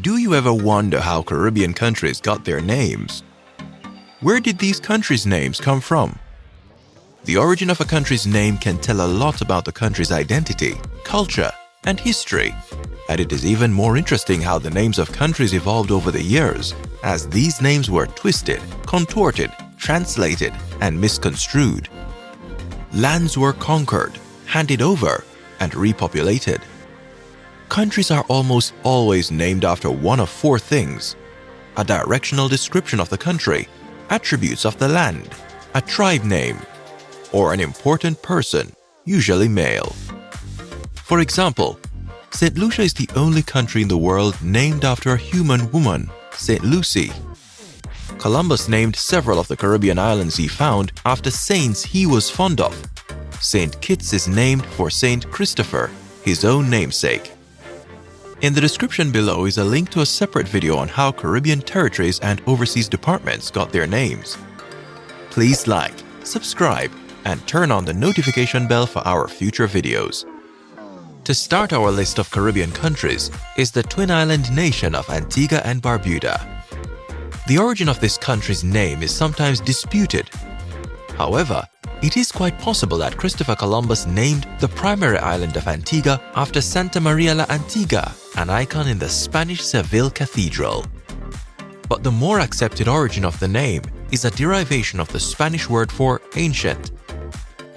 Do you ever wonder how Caribbean countries got their names? Where did these countries' names come from? The origin of a country's name can tell a lot about the country's identity, culture, and history. And it is even more interesting how the names of countries evolved over the years, as these names were twisted, contorted, translated, and misconstrued. Lands were conquered, handed over, and repopulated. Countries are almost always named after one of four things: a directional description of the country, attributes of the land, a tribe name, or an important person, usually male. For example, St. Lucia is the only country in the world named after a human woman, St. Lucy. Columbus named several of the Caribbean islands he found after saints he was fond of. St. Kitts is named for St. Christopher, his own namesake. In the description below is a link to a separate video on how Caribbean territories and overseas departments got their names. Please like, subscribe, and turn on the notification bell for our future videos. To start our list of Caribbean countries is the twin island nation of Antigua and Barbuda. The origin of this country's name is sometimes disputed. However, it is quite possible that Christopher Columbus named the primary island of Antigua after Santa Maria la Antigua, an icon in the Spanish Seville Cathedral. But the more accepted origin of the name is a derivation of the Spanish word for ancient.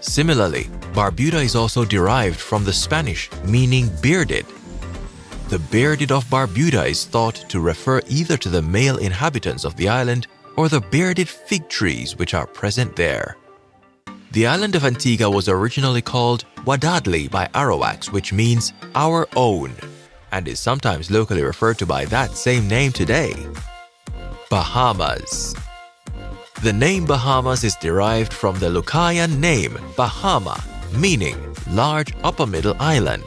Similarly, Barbuda is also derived from the Spanish meaning bearded. The bearded of Barbuda is thought to refer either to the male inhabitants of the island or the bearded fig trees which are present there. The island of Antigua was originally called Wadadli by Arawaks, which means our own, and is sometimes locally referred to by that same name today. Bahamas. The name Bahamas is derived from the Lucayan name Bahama, meaning large upper middle island,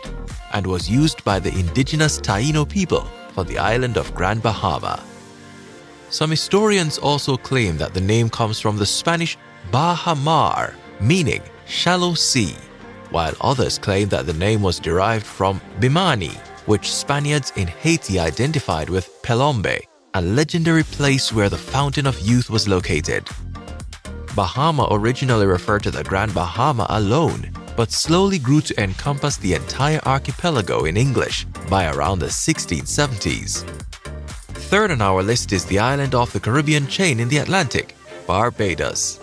and was used by the indigenous Taino people for the island of Grand Bahama. Some historians also claim that the name comes from the Spanish Baja Mar, meaning shallow sea, while others claim that the name was derived from Bimani, which Spaniards in Haiti identified with Pelombe, a legendary place where the Fountain of Youth was located. Bahama originally referred to the Grand Bahama alone, but slowly grew to encompass the entire archipelago in English by around the 1670s. Third on our list is the island off the Caribbean chain in the Atlantic, Barbados.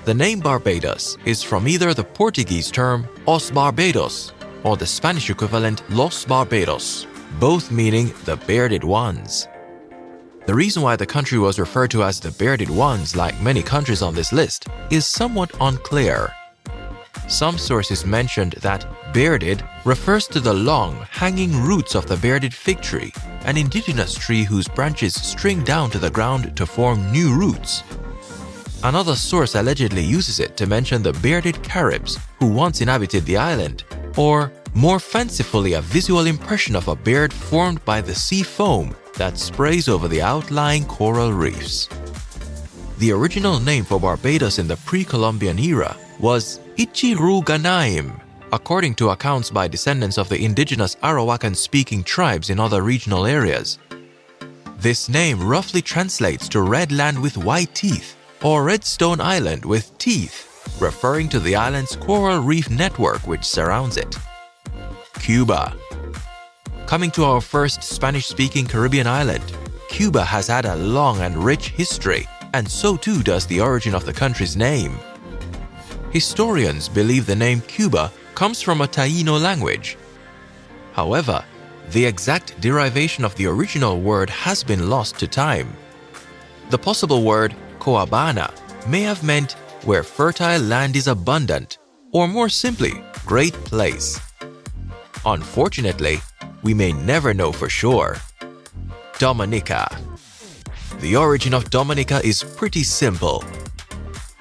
The name Barbados is from either the Portuguese term Os Barbados or the Spanish equivalent Los Barbados, both meaning the bearded ones. The reason why the country was referred to as the bearded ones, like many countries on this list, is somewhat unclear. Some sources mentioned that bearded refers to the long, hanging roots of the bearded fig tree, an indigenous tree whose branches string down to the ground to form new roots. Another source allegedly uses it to mention the bearded Caribs who once inhabited the island, or more fancifully a visual impression of a beard formed by the sea foam that sprays over the outlying coral reefs. The original name for Barbados in the pre-Columbian era was J-irie, according to accounts by descendants of the indigenous Arawakan-speaking tribes in other regional areas. This name roughly translates to red land with white teeth, or Redstone Island with teeth, referring to the island's coral reef network which surrounds it. Cuba. Coming to our first Spanish-speaking Caribbean island, Cuba has had a long and rich history, and so too does the origin of the country's name. Historians believe the name Cuba comes from a Taino language. However, the exact derivation of the original word has been lost to time. The possible word Coabana may have meant where fertile land is abundant, or more simply, great place. Unfortunately, we may never know for sure. Dominica. The origin of Dominica is pretty simple.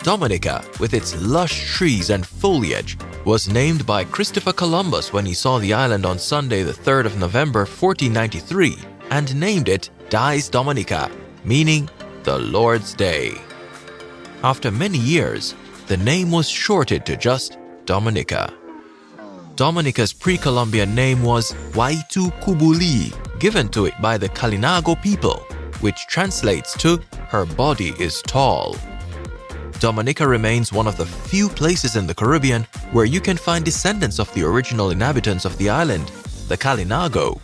Dominica, with its lush trees and foliage, was named by Christopher Columbus when he saw the island on Sunday the 3rd of November 1493 and named it Dies Dominica, meaning the Lord's Day. After many years, the name was shortened to just Dominica. Dominica's pre-Columbian name was Waitu Kubuli, given to it by the Kalinago people, which translates to "her body is tall." Dominica remains one of the few places in the Caribbean where you can find descendants of the original inhabitants of the island, the Kalinago.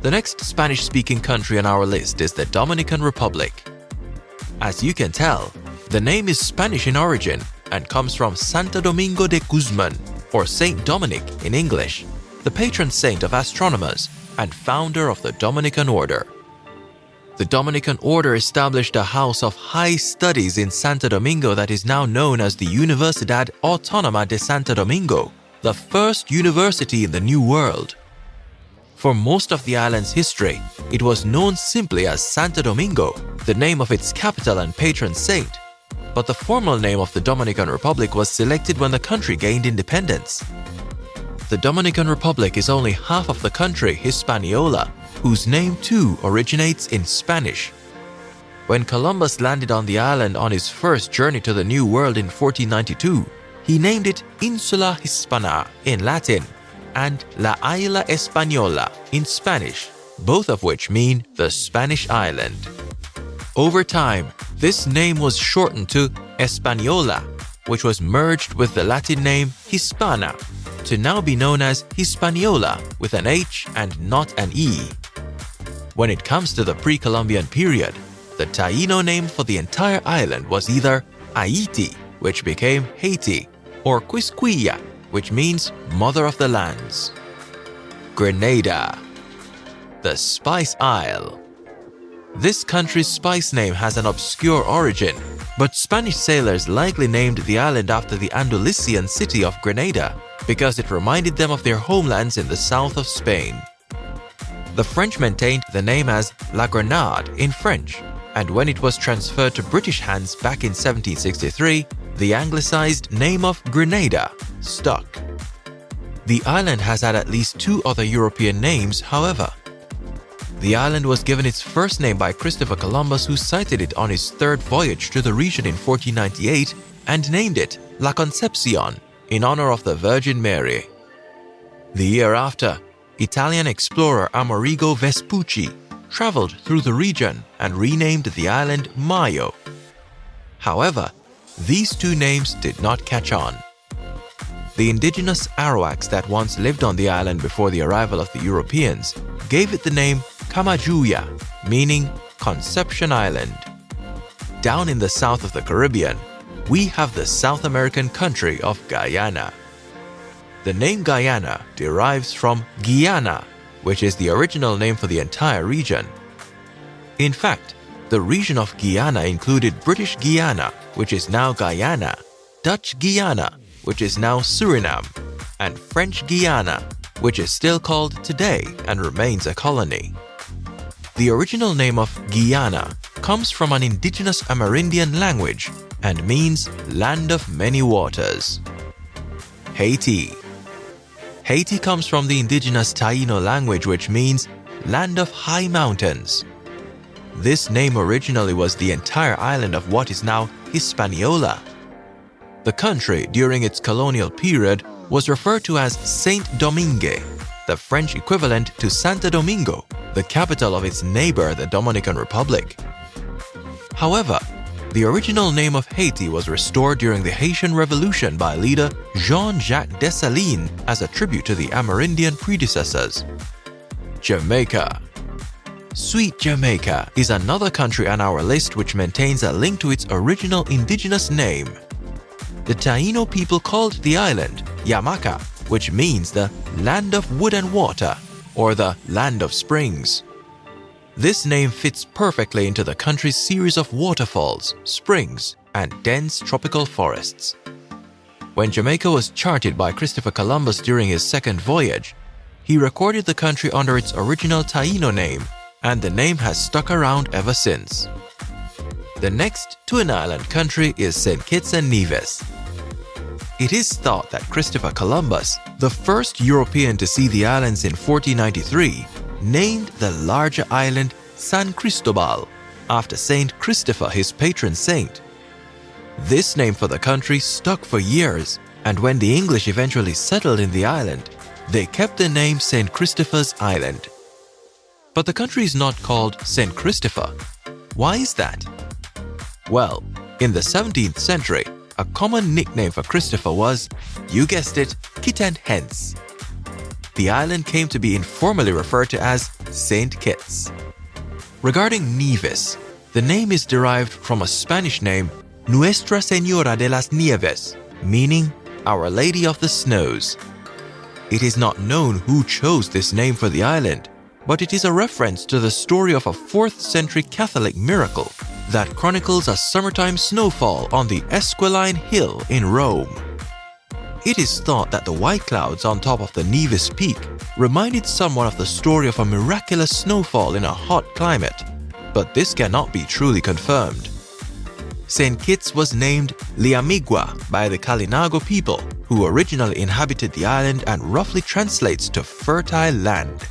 The next Spanish-speaking country on our list is the Dominican Republic. As you can tell, the name is Spanish in origin and comes from Santo Domingo de Guzman, or Saint Dominic in English, the patron saint of astronomers and founder of the Dominican Order. The Dominican Order established a house of high studies in Santo Domingo that is now known as the Universidad Autónoma de Santo Domingo, the first university in the New World. For most of the island's history, it was known simply as Santo Domingo, the name of its capital and patron saint. But the formal name of the Dominican Republic was selected when the country gained independence. The Dominican Republic is only half of the country Hispaniola, whose name too originates in Spanish. When Columbus landed on the island on his first journey to the New World in 1492, he named it Insula Hispana in Latin and La Isla Española in Spanish, both of which mean the Spanish island. Over time, this name was shortened to Española, which was merged with the Latin name Hispana, to now be known as Hispaniola with an H and not an E. When it comes to the pre-Columbian period, the Taino name for the entire island was either Haiti, which became Haiti, or Quisquilla, which means Mother of the Lands. Grenada, the Spice Isle. This country's spice name has an obscure origin, but Spanish sailors likely named the island after the Andalusian city of Grenada because it reminded them of their homelands in the south of Spain. The French maintained the name as La Grenade in French, and when it was transferred to British hands back in 1763, the anglicized name of Grenada stuck. The island has had at least two other European names, however. The island was given its first name by Christopher Columbus, who sighted it on his third voyage to the region in 1498 and named it La Concepcion in honor of the Virgin Mary. The year after, Italian explorer Amerigo Vespucci traveled through the region and renamed the island Mayo. However, these two names did not catch on. The indigenous Arawaks that once lived on the island before the arrival of the Europeans gave it the name Camajuya, meaning Conception Island. Down in the south of the Caribbean, we have the South American country of Guyana. The name Guyana derives from Guyana, which is the original name for the entire region. In fact, the region of Guyana included British Guiana, which is now Guyana, Dutch Guiana, which is now Suriname, and French Guiana, which is still called today and remains a colony. The original name of Guyana comes from an indigenous Amerindian language and means land of many waters. Haiti. Haiti comes from the indigenous Taino language, which means land of high mountains. This name originally was the entire island of what is now Hispaniola. The country, during its colonial period, was referred to as Saint-Domingue, the French equivalent to Santo Domingo, the capital of its neighbor, the Dominican Republic. However, the original name of Haiti was restored during the Haitian Revolution by leader Jean-Jacques Dessalines as a tribute to the Amerindian predecessors. Jamaica. Sweet Jamaica is another country on our list which maintains a link to its original indigenous name. The Taino people called the island Yamaca, which means the land of wood and water, or the land of springs. This name fits perfectly into the country's series of waterfalls, springs, and dense tropical forests. When Jamaica was charted by Christopher Columbus during his second voyage, he recorded the country under its original Taino name, and the name has stuck around ever since. The next twin-island country is St. Kitts and Nevis. It is thought that Christopher Columbus, the first European to see the islands in 1493, named the larger island San Cristobal after Saint Christopher, his patron saint. This name for the country stuck for years, and when the English eventually settled in the island, they kept the name St. Christopher's Island. But the country is not called St. Christopher. Why is that? Well, in the 17th century, a common nickname for Christopher was, you guessed it, Kit and Hence. The island came to be informally referred to as St. Kitts. Regarding Nevis, the name is derived from a Spanish name, Nuestra Señora de las Nieves, meaning Our Lady of the Snows. It is not known who chose this name for the island, but it is a reference to the story of a 4th century Catholic miracle that chronicles a summertime snowfall on the Esquiline Hill in Rome. It is thought that the white clouds on top of the Nevis Peak reminded someone of the story of a miraculous snowfall in a hot climate, but this cannot be truly confirmed. St. Kitts was named Liamigua by the Kalinago people, who originally inhabited the island and roughly translates to fertile land.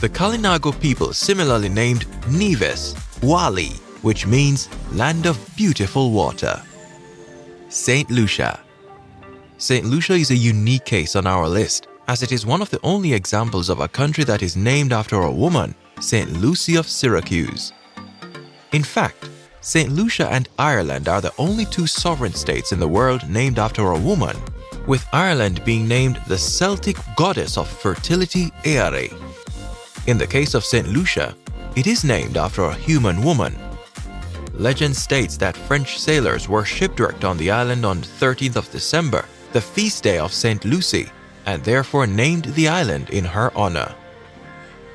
The Kalinago people similarly named Nevis Wali, which means land of beautiful water. St. Lucia. St. Lucia is a unique case on our list, as it is one of the only examples of a country that is named after a woman, St. Lucy of Syracuse. In fact, St. Lucia and Ireland are the only 2 sovereign states in the world named after a woman, with Ireland being named the Celtic goddess of fertility J-irie. In the case of St. Lucia, it is named after a human woman. Legend states that French sailors were shipwrecked on the island on 13th of December, the feast day of St. Lucy, and therefore named the island in her honor.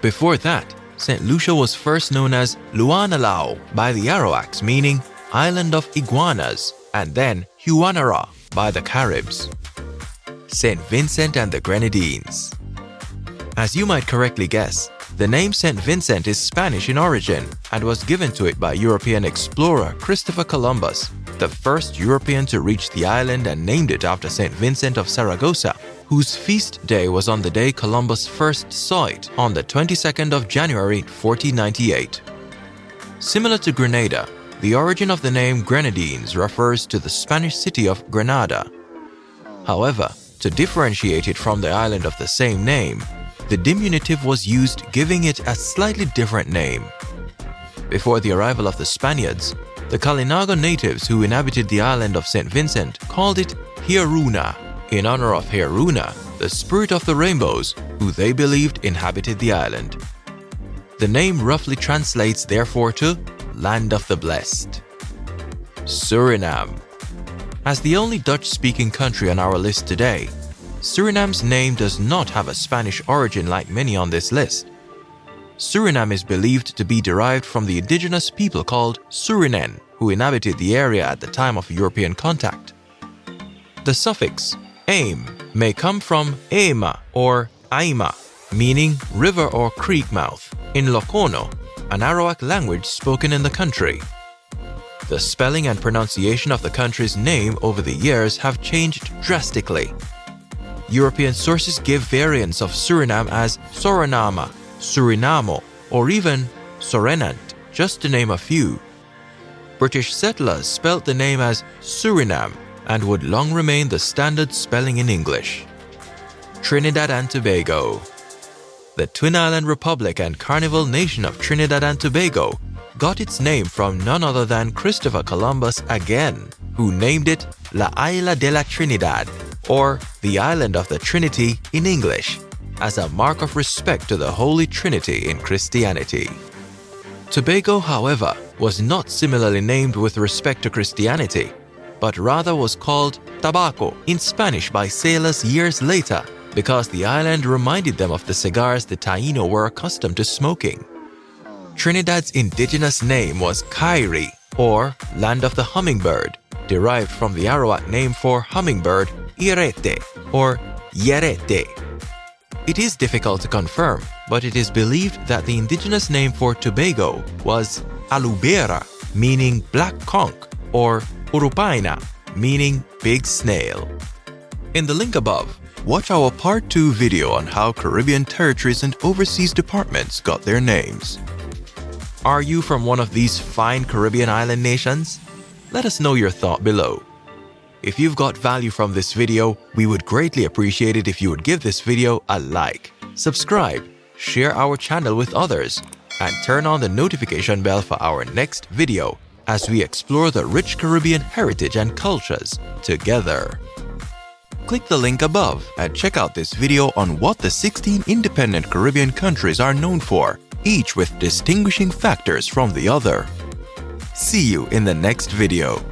Before that, St. Lucia was first known as Luanalau by the Arawaks, meaning Island of Iguanas, and then Huanara by the Caribs. St. Vincent and the Grenadines. As you might correctly guess, the name St. Vincent is Spanish in origin and was given to it by European explorer Christopher Columbus, the first European to reach the island, and named it after St. Vincent of Saragossa, whose feast day was on the day Columbus first saw it on the 22nd of January 1498. Similar to Grenada, the origin of the name Grenadines refers to the Spanish city of Grenada. However, to differentiate it from the island of the same name, the diminutive was used, giving it a slightly different name. Before the arrival of the Spaniards, the Kalinago natives who inhabited the island of St. Vincent called it Hiruna, in honor of Hiruna, the spirit of the rainbows, who they believed inhabited the island. The name roughly translates therefore to Land of the Blessed. Suriname. As the only Dutch-speaking country on our list today, Suriname's name does not have a Spanish origin like many on this list. Suriname is believed to be derived from the indigenous people called Suriname, who inhabited the area at the time of European contact. The suffix aim may come from ema or aima, meaning river or creek mouth, in Lokono, an Arawak language spoken in the country. The spelling and pronunciation of the country's name over the years have changed drastically. European sources give variants of Suriname as Soranama, Surinamo, or even Sorenant, just to name a few. British settlers spelt the name as Suriname and would long remain the standard spelling in English. Trinidad and Tobago. The Twin Island Republic and Carnival nation of Trinidad and Tobago got its name from none other than Christopher Columbus again, who named it La Isla de la Trinidad, or the Island of the Trinity in English, as a mark of respect to the Holy Trinity in Christianity. Tobago, however, was not similarly named with respect to Christianity, but rather was called Tabaco in Spanish by sailors years later because the island reminded them of the cigars the Taino were accustomed to smoking. Trinidad's indigenous name was J-irie, or Land of the Hummingbird, derived from the Arawak name for hummingbird, irete, or yerete. It is difficult to confirm, but it is believed that the indigenous name for Tobago was Alubera, meaning black conch, or Urupaina, meaning big snail. In the link above, watch our Part 2 video on how Caribbean territories and overseas departments got their names. Are you from one of these fine Caribbean island nations? Let us know your thought below. If you've got value from this video, we would greatly appreciate it if you would give this video a like, subscribe, share our channel with others, and turn on the notification bell for our next video as we explore the rich Caribbean heritage and cultures together. Click the link above and check out this video on what the 16 independent Caribbean countries are known for, each with distinguishing factors from the other. See you in the next video.